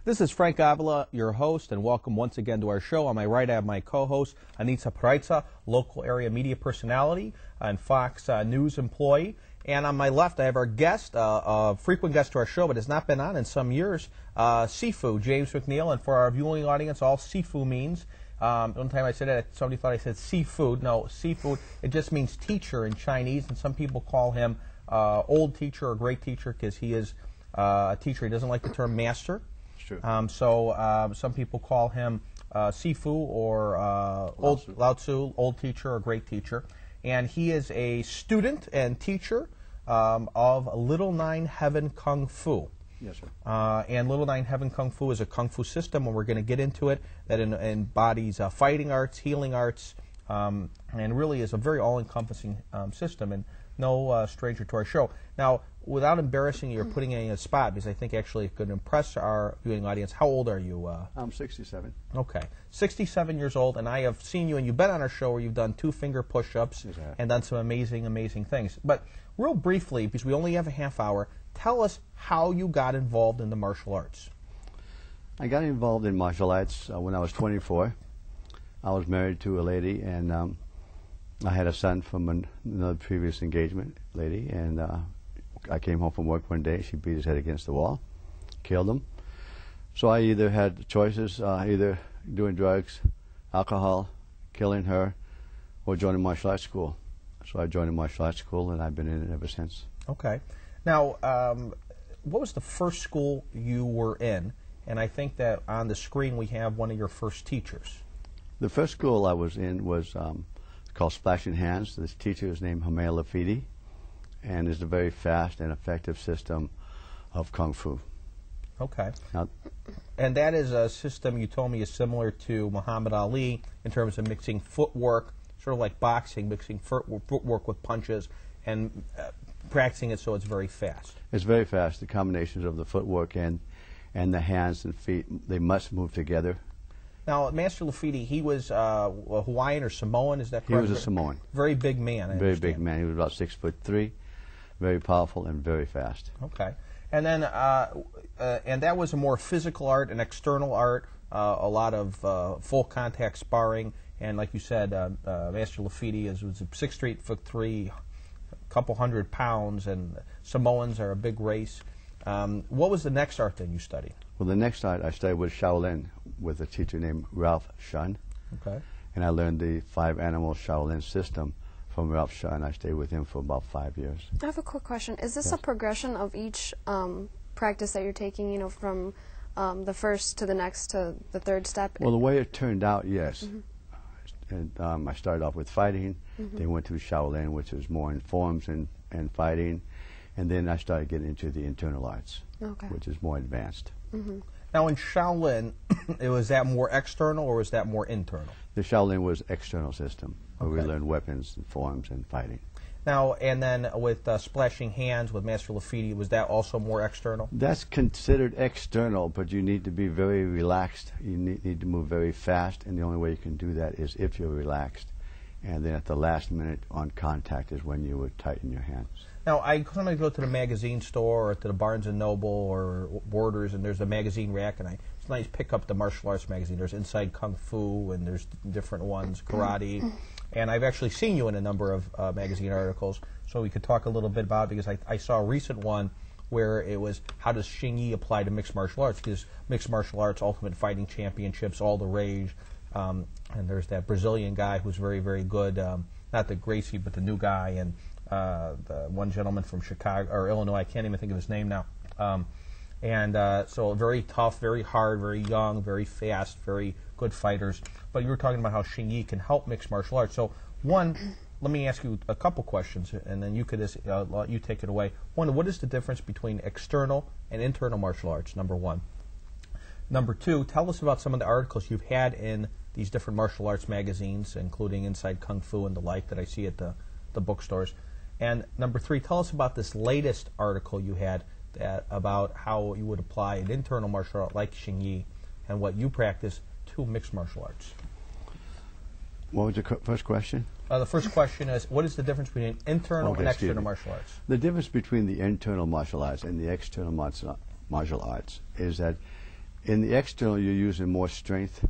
This is Frank Avila, your host, and welcome once again to our show. On my right, I have my co-host, Anita Praitza, local area media personality and Fox News employee. And on my left, I have our guest, a frequent guest to our show, but has not been on in some years, Sifu, James McNeil. And for our viewing audience, all Sifu means, one time I said that, somebody thought I said seafood. No, seafood, it just means teacher in Chinese, and some people call him old teacher or great teacher because he is a teacher. He doesn't like the term master. True. So some people call him Sifu or Lao Tzu, old teacher or great teacher. And he is a student and teacher of Little Nine Heaven Kung Fu. Yes, sir. And Little Nine Heaven Kung Fu is a Kung Fu system, and we're going to get into it, that embodies fighting arts, healing arts, and really is a very all-encompassing system, and no stranger to our show. Now, without embarrassing you or putting you in a spot, because I think actually it could impress our viewing audience, how old are you? I'm 67. Okay. 67 years old, and I have seen you, and you've been on our show where you've done 2-finger push-ups and done some amazing, amazing things. But real briefly, because we only have a half hour, tell us how you got involved in the martial arts. I got involved in martial arts when I was 24. I was married to a lady, and I had a son from another previous engagement lady, and I came home from work one day. She beat his head against the wall, killed him. So I either had choices, either doing drugs, alcohol, killing her, or joining martial arts school. So I joined a martial arts school, and I've been in it ever since. Okay. Now, what was the first school you were in? And I think that on the screen we have one of your first teachers. The first school I was in was called Splashing Hands. This teacher is named McNeil, and is a very fast and effective system of Kung Fu. Okay. Now, and that is a system you told me is similar to Muhammad Ali in terms of mixing footwork, sort of like boxing, mixing footwork with punches and practicing it so it's very fast. It's very fast. The combinations of the footwork and the hands and feet, they must move together. Now, Master Lafiti, he was a Hawaiian or Samoan, is that correct? He was a Samoan. Very big man, I Very understand. big man. He was about 6'3", very powerful and very fast. Okay. And then, and that was a more physical art, an external art, a lot of full contact sparring, and like you said, Master Lafiti was 6'3", a couple 100 pounds, and Samoans are a big race. What was the next art that you studied? Well, the next art I studied was Shaolin with a teacher named Ralph Shun. Okay. And I learned the 5-animal Shaolin system from Ralph Shun. I stayed with him for about 5 years. I have a quick question. Is this Yes. a progression of each practice that you're taking, you know, from the first to the next to the third step? Well, the way it turned out, yes. And I started off with fighting. They went to Shaolin, which was more in forms and fighting. And then I started getting into the internal arts, which is more advanced. Now, in Shaolin, was that more external or was that more internal? The Shaolin was external system, where we learned weapons and forms and fighting. Now, and then with Splashing Hands with Master Lafiti, was that also more external? That's considered external, but you need to be very relaxed. You need to move very fast, and the only way you can do that is if you're relaxed. And then at the last minute on contact is when you would tighten your hands. Now, I sometimes go to the magazine store or to the Barnes & Noble or Borders, and there's a magazine rack, and I sometimes pick up the martial arts magazine. There's Inside Kung Fu, and there's different ones, karate. And I've actually seen you in a number of magazine articles, so we could talk a little bit about it, because I saw a recent one where it was how does Xing Yi apply to mixed martial arts, because mixed martial arts, Ultimate Fighting Championships, all the rage. And there's that Brazilian guy who's very, very good, not the Gracie, but the new guy, and the one gentleman from Chicago, or Illinois, I can't even think of his name now. So very tough, very hard, very young, very fast, very good fighters. But you were talking about how Xing Yi can help mixed martial arts. So one, let me ask you a couple questions, and then you could you take it away. One, what is the difference between external and internal martial arts, number one? Number two, tell us about some of the articles you've had in these different martial arts magazines, including Inside Kung Fu and the like that I see at the bookstores. And number three, tell us about this latest article you had about how you would apply an internal martial art like Xing Yi and what you practice to mixed martial arts. What was the first question? The first question is, what is the difference between internal and external martial arts? The difference between the internal martial arts and the external martial arts is that In the external, you're using more strength.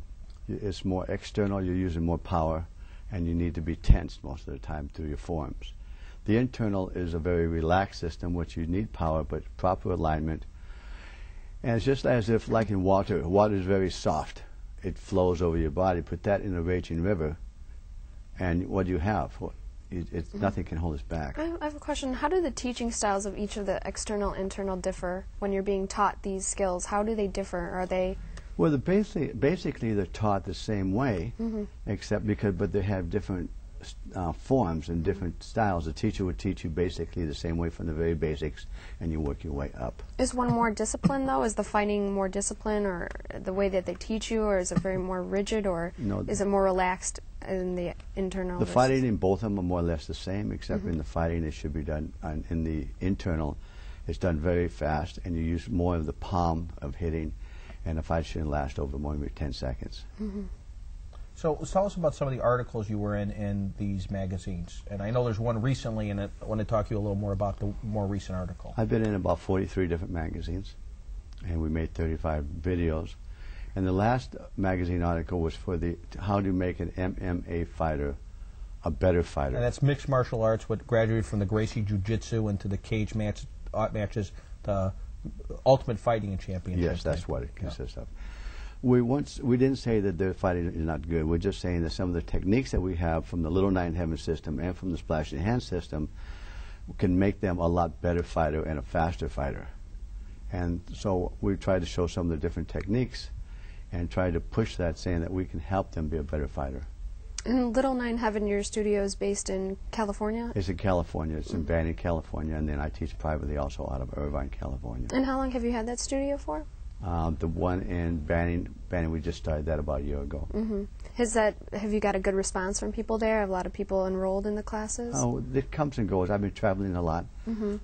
It's more external, you're using more power, and you need to be tensed most of the time through your forearms. The internal is a very relaxed system, which you need power, but proper alignment. And it's just as if, like in water, water is very soft. It flows over your body. Put that in a raging river, and what do you have? Nothing can hold us back. I have a question. How do the teaching styles of each of the external, internal differ when you're being taught these skills? How do they differ? Are they... Well, basically they're taught the same way, except but they have different forms and different styles. The teacher would teach you basically the same way from the very basics, and you work your way up. Is one more disciplined, though? Is the fighting more disciplined, or the way that they teach you, or is it very more rigid, or is it more relaxed in the internal? The fighting in both of them are more or less the same, except in the fighting it should be done, in the internal, it's done very fast, and you use more of the palm of hitting, and the fight shouldn't last over more than 10 seconds. So tell us about some of the articles you were in these magazines. And I know there's one recently, and I want to talk to you a little more about the more recent article. I've been in about 43 different magazines, and we made 35 videos. And the last magazine article was for how to make an MMA fighter a better fighter. And that's mixed martial arts, what graduated from the Gracie Jiu-Jitsu into the cage matches, the Ultimate Fighting Championship. Yes, that's what it consists of. We didn't say that their fighting is not good. We're just saying that some of the techniques that we have from the Little Nine Heaven system and from the Splashing Hand system can make them a lot better fighter and a faster fighter. And so we tried to show some of the different techniques and try to push that, saying that we can help them be a better fighter. And Little Nine Heaven, your studio is based in California? It's in California. It's in Banning, California, and then I teach privately also out of Irvine, California. And how long have you had that studio for? The one in Banning, we just started that about a year ago. Have you got a good response from people there? Have a lot of people enrolled in the classes? Oh, it comes and goes. I've been traveling a lot,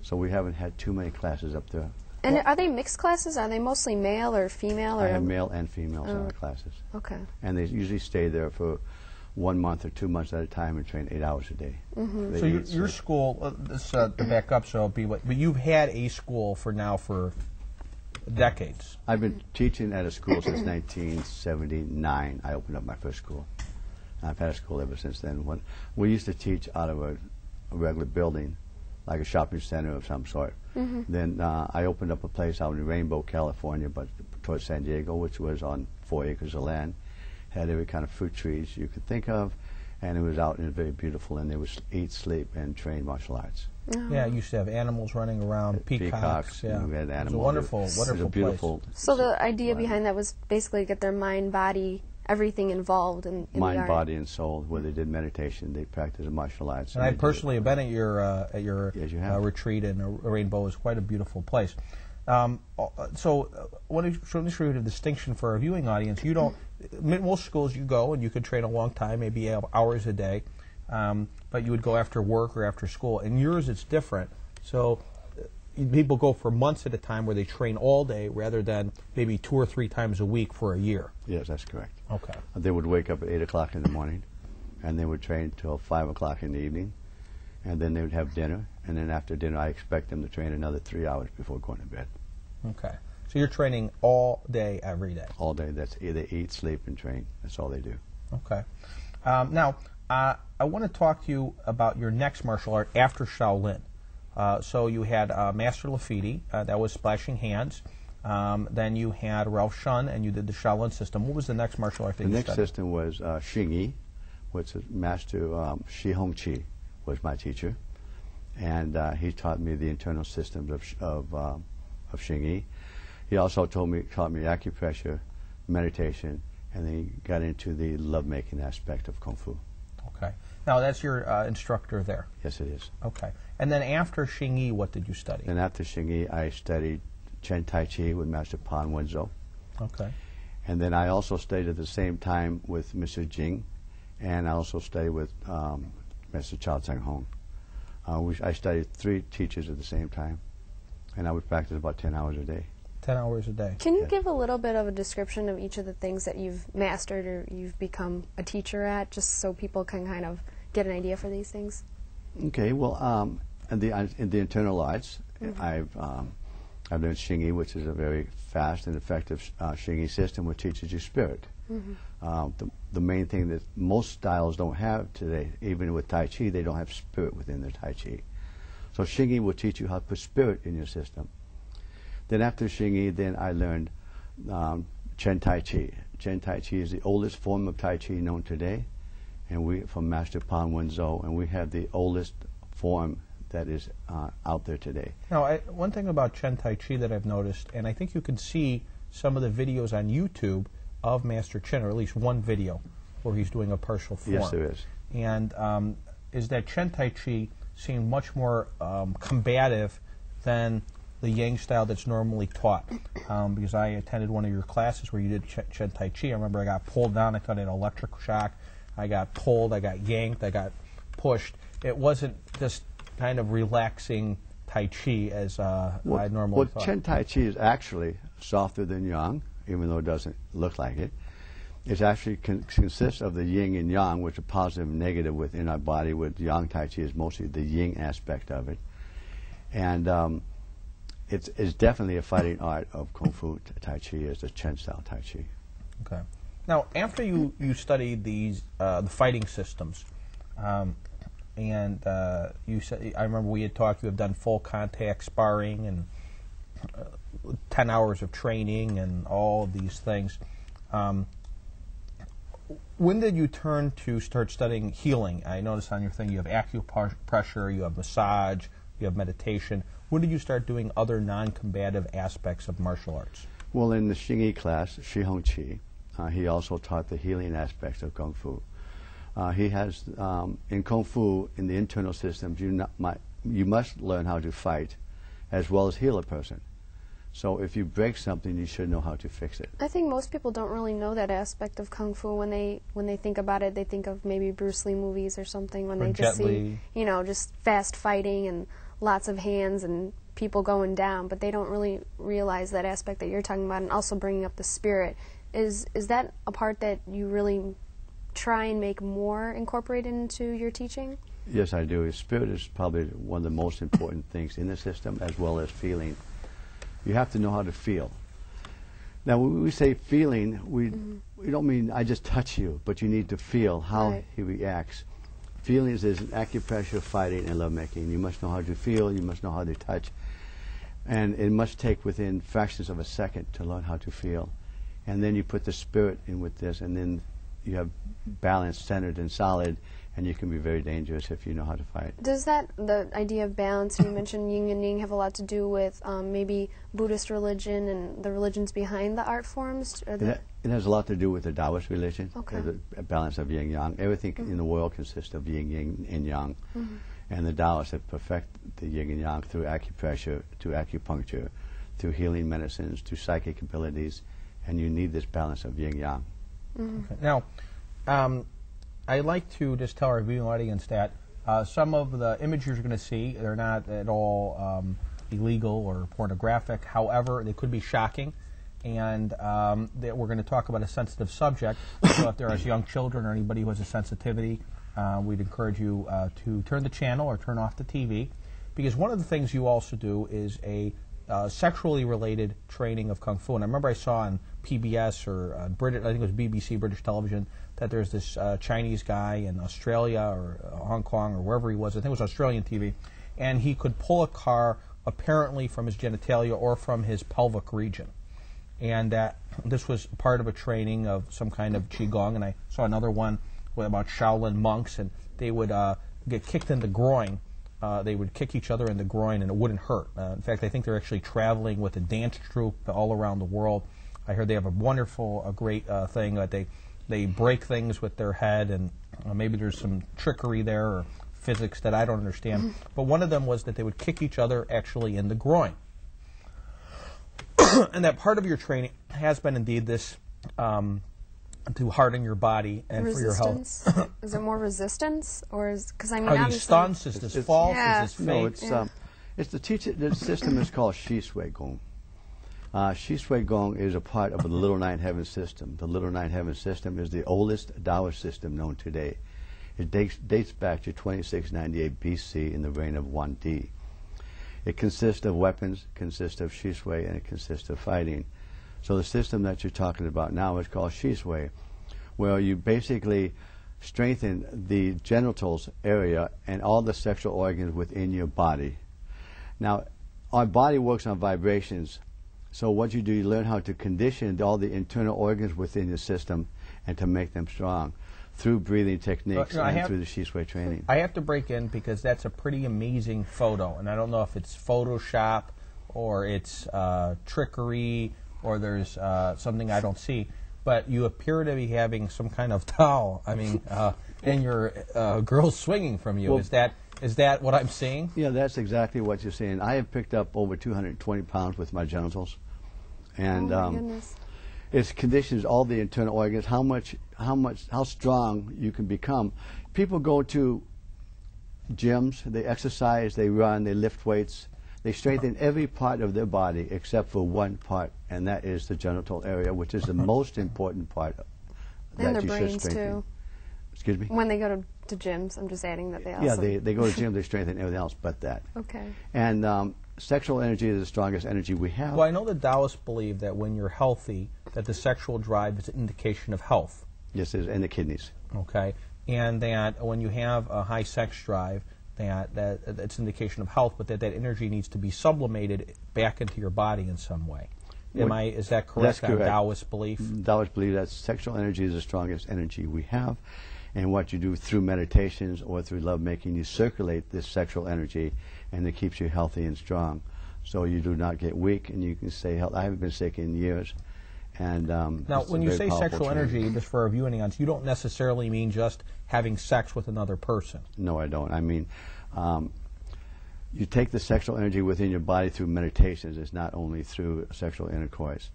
so we haven't had too many classes up there. And are they mixed classes? Are they mostly male or female? I have male and females in our classes. Okay. And they usually stay there for 1 month or 2 months at a time and train 8 hours a day. So your school, to back up, so but you've had a school for decades. I've been teaching at a school since 1979. I opened up my first school. I've had a school ever since then. We used to teach out of a regular building, like a shopping center of some sort. Then I opened up a place out in Rainbow, California, but towards San Diego, which was on 4 acres of land. Had every kind of fruit trees you could think of, and it was out and very beautiful, and there was eat, sleep, and train martial arts. Yeah, you used to have animals running around, peacocks. Yeah, we had animals. It was a wonderful beautiful place. So the idea behind that was basically to get their mind, body, everything involved in mind, the art. body, and soul. Where they did meditation, they practiced martial arts. And I personally have been at your retreat in Rainbow. It was quite a beautiful place. So what is the distinction for our viewing audience? You don't. Most schools you go and you could train a long time, maybe hours a day, but you would go after work or after school. In yours, it's different. So people go for months at a time where they train all day rather than maybe 2 or 3 times a week for a year. Yes, that's correct. Okay. They would wake up at 8 o'clock in the morning, and they would train till 5 o'clock in the evening, and then they would have dinner, and then after dinner I expect them to train another 3 hours before going to bed. Okay. So you're training all day, every day? All day. That's they eat, sleep, and train. That's all they do. Okay. Now, I want to talk to you about your next martial art after Shaolin. So you had Master Lafiti, that was Splashing Hands. Then you had Ralph Shun, and you did the Shaolin system. What was the next martial art that you studied? The next system was Xingyi, which is Master Shi Hongqi was my teacher. And he taught me the internal systems of Xingyi. He also taught me acupressure, meditation, and then he got into the lovemaking aspect of Kung Fu. Okay. Now, that's your instructor there? Yes, it is. Okay. And then after Xingyi, what did you study? And after Xingyi, I studied Chen Tai Chi with Master Pan Wenzhou. Okay. And then I also studied at the same time with Mr. Jing, and I also studied with Mr. Chao Tseng Hong. I studied 3 teachers at the same time, and I would practice about 10 hours a day. 10 hours a day. Can you give a little bit of a description of each of the things that you've mastered or you've become a teacher at, just so people can kind of get an idea for these things? Okay, well, in the internal arts, I've I've learned Xingyi, which is a very fast and effective Xingyi system, which teaches you spirit. The main thing that most styles don't have today, even with Tai Chi, they don't have spirit within their Tai Chi. So Xingyi will teach you how to put spirit in your system. Then after Xingyi, then I learned Chen Tai Chi. Chen Tai Chi is the oldest form of Tai Chi known today, and we from Master Pan Wenzhou, and we have the oldest form that is out there today. Now, one thing about Chen Tai Chi that I've noticed, and I think you can see some of the videos on YouTube of Master Chen, or at least one video where he's doing a partial form. Yes, there is. And is that Chen Tai Chi seemed much more combative than the Yang style that's normally taught. Because I attended one of your classes where you did Chen Tai Chi. I remember I got pulled down. I thought I had an electric shock. I got pulled. I got yanked. I got pushed. It wasn't just kind of relaxing Tai Chi as I normally thought. Chen Tai Chi is actually softer than Yang, even though it doesn't look like it. It actually consists of the yin and yang, which are positive and negative within our body, with Yang Tai Chi is mostly the yin aspect of it. And it's definitely a fighting art of Kung Fu Tai Chi, is the Chen style Tai Chi. Okay. Now, after you studied these the fighting systems, and you said, I remember we had talked, you have done full contact sparring and 10 hours of training and all of these things. When did you turn to start studying healing? I noticed on your thing you have acupressure, you have massage, you have meditation. When did you start doing other non-combative aspects of martial arts? Well, in the Xingyi class, Shi Hong Qi, he also taught the healing aspects of Kung Fu. He has, in Kung Fu, in the internal systems, you must learn how to fight as well as heal a person. So if you break something, you should know how to fix it. I think most people don't really know that aspect of Kung Fu. When they think about it, they think of maybe Bruce Lee movies or something, when they just see, just fast fighting and lots of hands and people going down, but they don't really realize that aspect that you're talking about, and also bringing up the spirit. Is that a part that you really try and make more incorporated into your teaching? Yes, I do. Spirit is probably one of the most important things in the system, as well as feeling. You have to know how to feel. Now, when we say feeling, we don't mean I just touch you, but you need to feel how he reacts. Feelings is acupressure, fighting, and lovemaking. You must know how to feel, you must know how to touch. And it must take within fractions of a second to learn how to feel. And then you put the spirit in with this, and then you have balance, centered, and solid, and you can be very dangerous if you know how to fight. Does the idea of balance, you mentioned yin and yang, have a lot to do with maybe Buddhist religion and the religions behind the art forms? It has a lot to do with the Taoist religion, okay. The balance of yin-yang. Everything in the world consists of yin and yang. And the Taoists have perfected the yin and yang through acupressure, to acupuncture, through healing medicines, to psychic abilities, and you need this balance of yin-yang. Okay. Now, I'd like to just tell our viewing audience that some of the images you're going to see, they're not at all illegal or pornographic. However, they could be shocking, and that we're going to talk about a sensitive subject. So if there are young children or anybody who has a sensitivity, we'd encourage you to turn the channel or turn off the TV, because one of the things you also do is a sexually related training of Kung Fu. And I remember I saw on PBS or British, I think it was BBC, British television, that there's this Chinese guy in Australia or Hong Kong or wherever he was, I think it was Australian TV, and he could pull a car apparently from his genitalia or from his pelvic region. And this was part of a training of some kind of Qigong, and I saw another one about Shaolin monks, and they would get kicked in the groin. They would kick each other in the groin, and it wouldn't hurt. In fact, I think they're actually traveling with a dance troupe all around the world. I heard they have a great thing that they break things with their head, and maybe there's some trickery there or physics that I don't understand. But one of them was that they would kick each other actually in the groin. And that part of your training has been indeed this to harden your body and for your health. Is it more resistance, or is, because I mean, are these stunts? Is this false? Yeah. Is this fake? No, it's the system is called Shi Sui Gong. Shi Sui Gong is a part of the Little Nine Heaven system. The Little Nine Heaven system is the oldest Taoist system known today. It dates back to 2698 BC in the reign of Wan Di. It consists of weapons, consists of shisui, and it consists of fighting. So the system that you're talking about now is called shisui, where you basically strengthen the genitals area and all the sexual organs within your body. Now, our body works on vibrations. So what you do, you learn how to condition all the internal organs within your system and to make them strong through breathing techniques and through the shisui training. I have to break in because that's a pretty amazing photo, and I don't know if it's Photoshop or it's trickery or there's something I don't see, but you appear to be having some kind of towel. I mean, and your girl's swinging from you. Well, is that what I'm seeing? Yeah, that's exactly what you're seeing. I have picked up over 220 pounds with my genitals, and oh my goodness. It conditions all the internal organs. How strong you can become. People go to gyms, they exercise, they run, they lift weights, they strengthen every part of their body except for one part, and that is the genital area, which is the most important part that and their you brains should strengthen. Too. Excuse me? When they go to gyms, I'm just adding that they also... Yeah, they go to gym, they strengthen everything else but that. Okay. And sexual energy is the strongest energy we have. Well, I know the Taoists believe that when you're healthy, that the sexual drive is an indication of health. Yes, it is, and the kidneys. Okay. And that when you have a high sex drive, that it's an indication of health, but that energy needs to be sublimated back into your body in some way. Is that correct? That's correct. Taoist belief? Taoists believe that sexual energy is the strongest energy we have, and what you do through meditations or through lovemaking, you circulate this sexual energy, and it keeps you healthy and strong. So you do not get weak, and you can stay healthy. I haven't been sick in years. And now, when you say sexual energy, just for our viewing audience, you don't necessarily mean just having sex with another person. No, I don't. I mean, you take the sexual energy within your body through meditations. It's not only through sexual intercourse.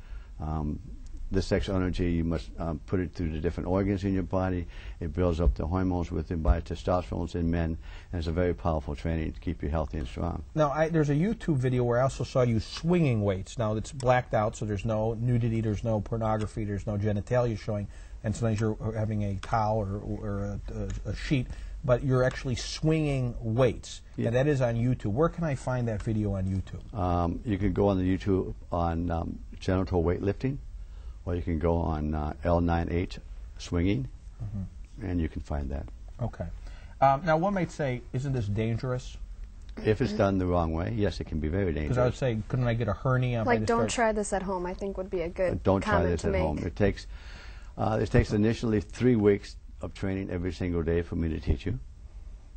The sexual energy, you must put it through the different organs in your body. It builds up the hormones within by testosterone in men, and it's a very powerful training to keep you healthy and strong. Now, there's a YouTube video where I also saw you swinging weights. Now, it's blacked out, so there's no nudity, there's no pornography, there's no genitalia showing, and sometimes you're having a towel or a sheet, but you're actually swinging weights. Yeah. And that is on YouTube. Where can I find that video on YouTube? You can go on the YouTube on genital weightlifting, or you can go on L9H swinging, and you can find that. Okay. Now, one might say, isn't this dangerous? If it's done the wrong way, yes, it can be very dangerous. Because I would say, couldn't I get a hernia? Like, don't try this at home, I think would be a good don't try comment this to at make. home. It takes initially 3 weeks of training every single day for me to teach you.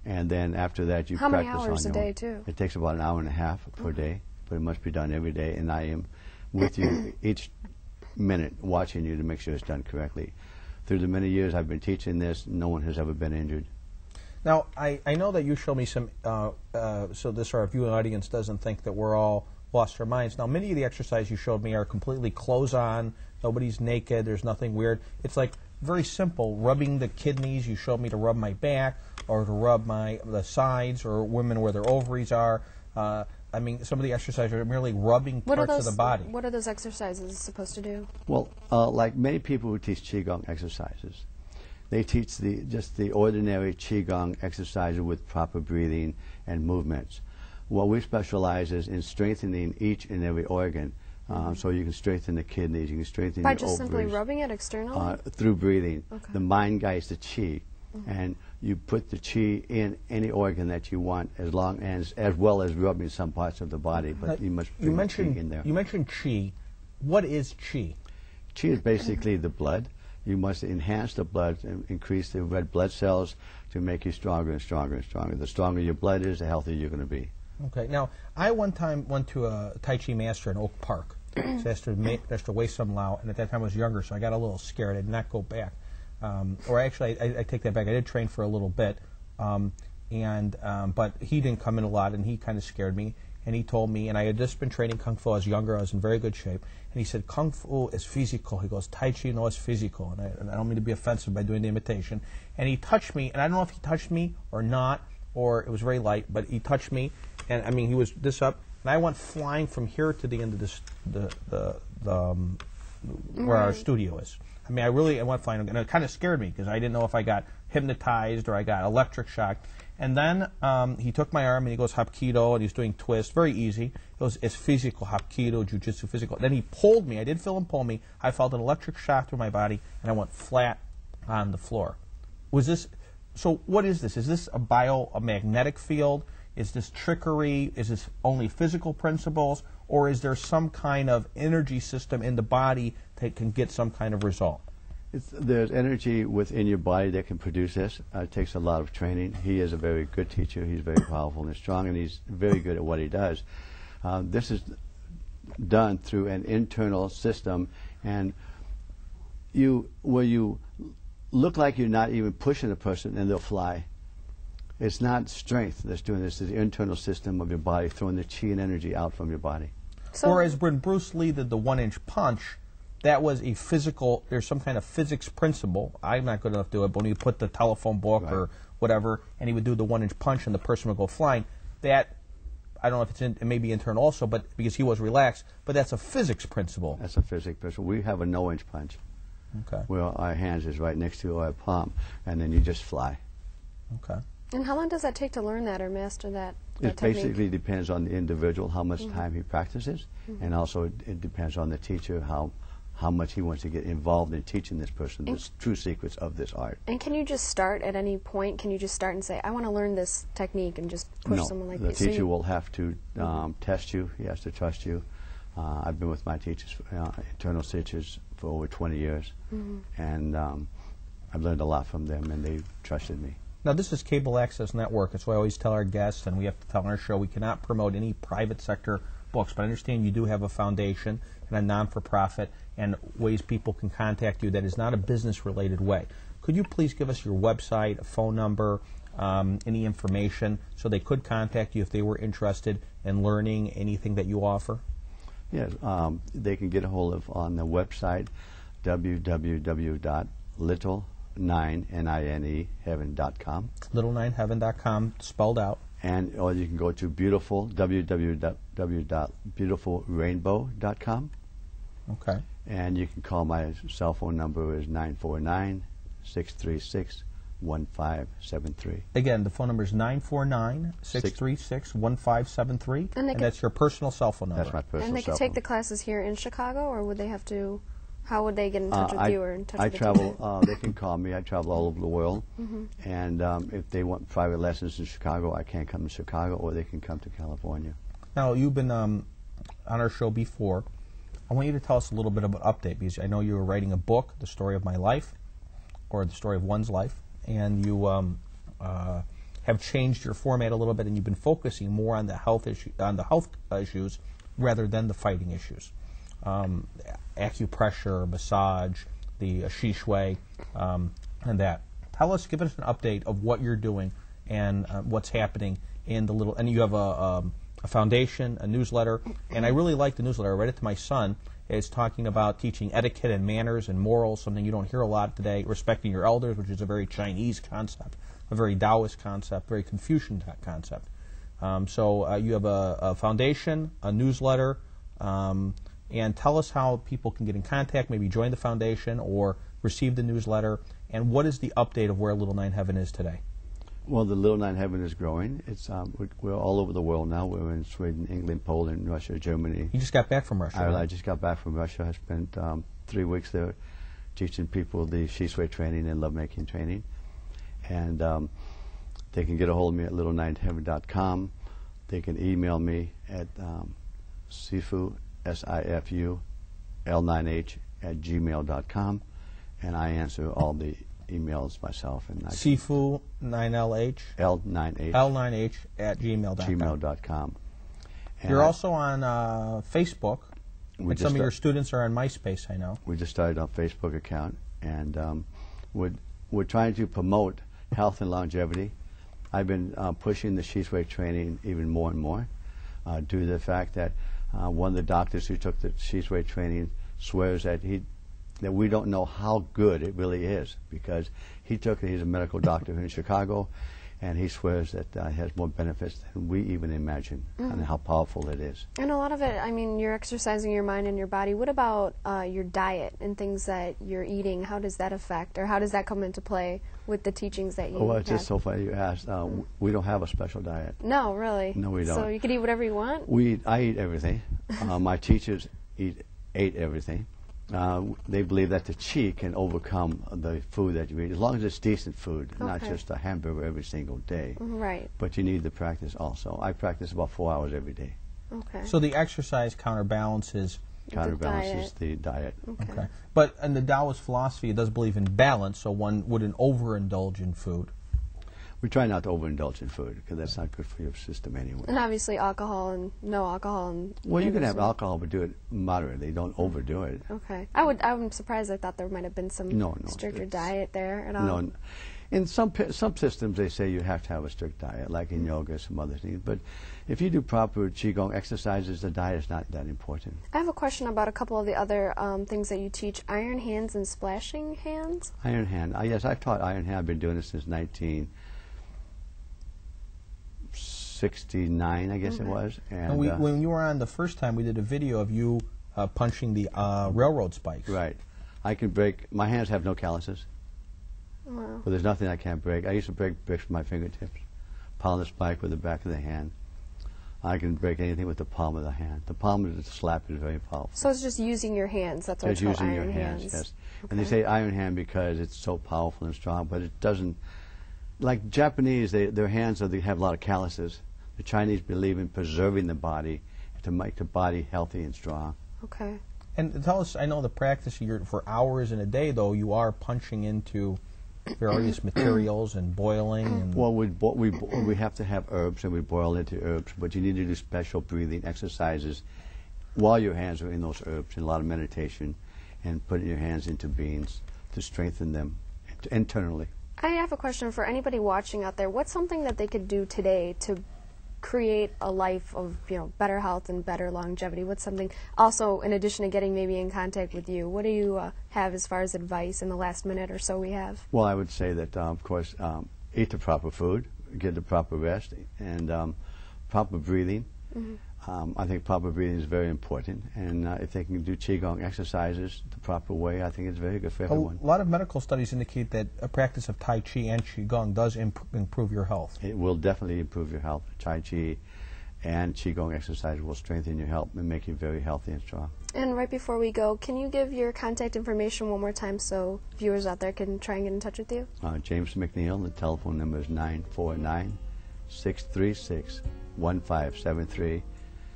And then after that, you How practice many hours on a your day, own. too? It takes about an hour and a half per day, but it must be done every day. And I am with you each minute watching you to make sure it's done correctly. Through the many years I've been teaching this, no one has ever been injured. Now, I know that you show me some, so this our viewing audience doesn't think that we're all lost our minds. Now, many of the exercises you showed me are completely clothes on, nobody's naked, there's nothing weird. It's like very simple, rubbing the kidneys. You showed me to rub my back or to rub the sides, or women where their ovaries are. I mean, some of the exercises are merely rubbing parts of the body. What are those exercises supposed to do? Well, like many people who teach Qigong exercises, they teach just the ordinary Qigong exercises with proper breathing and movements. What we specialize is in strengthening each and every organ. So you can strengthen the kidneys, you can strengthen your ovaries. By just simply rubbing it externally? Through breathing. Okay. The mind guides the Qi, and you put the Qi in any organ that you want, as well as rubbing some parts of the body, but you must bring Qi in there. You mentioned Qi. What is Qi? Qi is basically the blood. You must enhance the blood and increase the red blood cells to make you stronger and stronger and stronger. The stronger your blood is, the healthier you're going to be. Okay. Now, I one time went to a Tai Chi master in Oak Park. So that's to waste some lao, and at that time I was younger, so I got a little scared. I did not go back. Or actually, I take that back. I did train for a little bit, but he didn't come in a lot, and he kind of scared me. And he told me, and I had just been training Kung Fu. I was younger. I was in very good shape. And he said, Kung Fu is physical. He goes, Tai Chi no is physical. And I don't mean to be offensive by doing the imitation. And he touched me, and I don't know if he touched me or not, or it was very light, but he touched me, and I mean, he was this up, and I went flying from here to the end of this, where our studio is. I mean, I went flying, and it kind of scared me because I didn't know if I got hypnotized or I got electric shocked. And then he took my arm and he goes Hapkido, and he's doing twists, very easy. It was it's physical, Hapkido, Jiu-Jitsu, physical. Then he pulled me. I did feel him pull me. I felt an electric shock through my body, and I went flat on the floor. Was this? So what is this? Is this a magnetic field? Is this trickery? Is this only physical principles? Or is there some kind of energy system in the body that can get some kind of result? There's energy within your body that can produce this. It takes a lot of training. He is a very good teacher. He's very powerful and strong, and he's very good at what he does. This is done through an internal system, and where you look like you're not even pushing a person, and they'll fly. It's not strength that's doing this. It's the internal system of your body throwing the chi and energy out from your body. So whereas when Bruce Lee did the 1-inch punch, that was a physical, there's some kind of physics principle. I'm not good enough to do it, but when you put the telephone book or whatever, and he would do the 1-inch punch and the person would go flying, that, I don't know if it may be internal also, but because he was relaxed, but that's a physics principle. That's a physics principle. We have a no-inch punch. Okay. Where our hands is right next to our palm, and then you just fly. Okay. And how long does that take to learn that or master that It technique? basically depends on the individual, how much time he practices, and also it depends on the teacher, how much he wants to get involved in teaching this person the true secrets of this art. And can you just start at any point? Can you just start and say, I want to learn this technique, and just push someone like the this? teacher will have to test you. He has to trust you. I've been with my teachers, internal teachers, for over 20 years, and I've learned a lot from them, and they've trusted me. Now, this is Cable Access Network. That's why I always tell our guests, and we have to tell on our show, we cannot promote any private sector books, but I understand you do have a foundation and a non-for-profit and ways people can contact you that is not a business-related way. Could you please give us your website, a phone number, any information, so they could contact you if they were interested in learning anything that you offer? Yes, they can get a hold of on the website, www.little9heaven.com. Little9heaven.com, spelled out. And or you can go to www.beautifulrainbow.com. Okay. And you can call my cell phone number is 949-636-1573. Again, the phone number is 949-636-1573, and that's your personal cell phone number. That's my personal cell phone. And they can take the classes here in Chicago, or would they have to, how would they get in touch with you or in touch with the travel, they can call me. I travel all over the world. And if they want private lessons in Chicago, I can come to Chicago, or they can come to California. Now, you've been on our show before. I want you to tell us a little bit about update, because I know you were writing a book, The Story of My Life, or The Story of One's Life, and you have changed your format a little bit, and you've been focusing more on the health issues rather than the fighting issues. Acupressure, massage, the Shishui, and that. Give us an update of what you're doing and what's happening in the little. And you have a foundation, a newsletter, and I really like the newsletter. I read it to my son. It's talking about teaching etiquette and manners and morals, something you don't hear a lot today. Respecting your elders, which is a very Chinese concept, a very Taoist concept, very Confucian concept. So you have a foundation, a newsletter, and tell us how people can get in contact, maybe join the foundation or receive the newsletter, and what is the update of where Little Nine Heaven is today? Well, the Little Nine Heaven is growing. It's we're all over the world now. We're in Sweden, England, Poland, Russia, Germany. You just got back from Russia, right? I just got back from Russia. I spent 3 weeks there teaching people the Shishui training and lovemaking training. And they can get a hold of me at little9heaven.com. They can email me at sifu, S-I-F-U, L9H at gmail.com, and I answer all the emails myself. And Sifu 9LH L9H at gmail.com. You're also on Facebook, and some of your students are on MySpace, I know. We just started a Facebook account, and we're trying to promote health and longevity. I've been pushing the Shishui training even more and more due to the fact that one of the doctors who took the Shishui training swears that we don't know how good it really is, because he took it. He's a medical doctor here in Chicago, And he swears that it has more benefits than we even imagine, and how powerful it is. And a lot of it, I mean, you're exercising your mind and your body. What about your diet and things that you're eating? How does that affect, or how does that come into play with the teachings that you Well, it's have? just so funny you asked. We don't have a special diet. No, really? No, we don't. So you could eat whatever you want? I eat everything. My teachers ate everything. They believe that the chi can overcome the food that you eat, as long as it's decent food, not just a hamburger every single day. Right. But you need the practice also. I practice about 4 hours every day. Okay. So the exercise counterbalances The diet. Okay. But in the Taoist philosophy, it does believe in balance, so one wouldn't overindulge in food. We try not to overindulge in food because that's not good for your system anyway. And obviously alcohol and no alcohol. And well, you can have alcohol, but do it moderately. Don't overdo it. Okay. I'm surprised. I thought there might have been some stricter diet there at all. No. In some systems, they say you have to have a strict diet, like in yoga, some other things. But if you do proper Qigong exercises, the diet is not that important. I have a question about a couple of the other things that you teach, iron hands and splashing hands. Iron hand. Yes, I've taught iron hand. I've been doing it since 1969, I guess it was. And when you were on the first time, we did a video of you punching the railroad spikes. Right. I can break. My hands have no calluses. Wow. But there's nothing I can't break. I used to break bricks with my fingertips, pound the spike with the back of the hand. I can break anything with the palm of the hand. The palm of the slap is very powerful. So it's just using your hands. That's why it's called iron hands. Yes. Okay. And they say iron hand because it's so powerful and strong, but it doesn't. Like Japanese, their hands they have a lot of calluses. The Chinese believe in preserving the body to make the body healthy and strong. Okay. And tell us, I know the practice for hours in a day, though, you are punching into various materials and boiling. And well, we have to have herbs, and we boil into herbs, but you need to do special breathing exercises while your hands are in those herbs, and a lot of meditation, and putting your hands into beans to strengthen them internally. I have a question for anybody watching out there. What's something that they could do today to create a life of better health and better longevity? What's something, also in addition to getting maybe in contact with you, what do you have as far as advice in the last minute or so we have? Well, I would say that, of course, eat the proper food, get the proper rest, and proper breathing. Mm-hmm. I think proper breathing is very important, and if they can do Qigong exercises the proper way, I think it's very good for everyone. A lot of medical studies indicate that a practice of Tai Chi and Qigong does improve your health. It will definitely improve your health. Tai Chi and Qigong exercise will strengthen your health and make you very healthy and strong. And right before we go, can you give your contact information one more time so viewers out there can try and get in touch with you? James McNeil, the telephone number is 949-636-1573.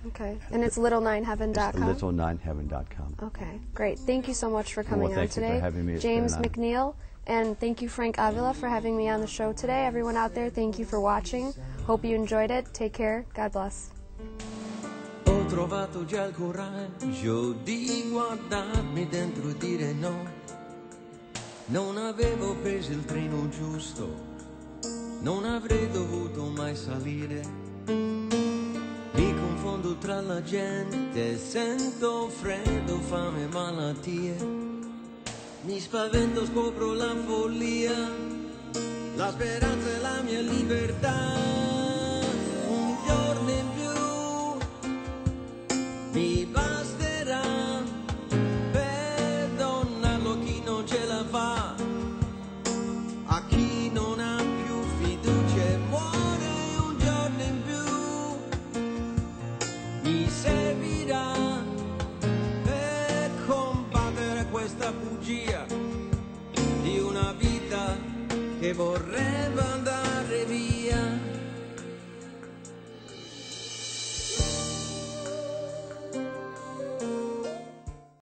Okay, and it's little9heaven.com? It's little9heaven.com. Okay, great. Thank you so much for coming on today. Thank you for having me. James McNeil, and thank you, Frank Avila, for having me on the show today. Everyone out there, thank you for watching. Hope you enjoyed it. Take care. God bless. Ho trovato già il coraggio di guardarmi dentro e dire no. Non avevo preso il treno giusto, non avrei dovuto mai salire. Mi confondo tra la gente, sento freddo, fame, malattie. Mi spavento, scopro la follia, la speranza è la mia libertà. Un giorno in più mi basterà per donarlo a chi non ce la fa, a chi non ha più fiducia e muore. Un giorno in più mi servirà per combattere questa bugia di una vita che vorrei valere.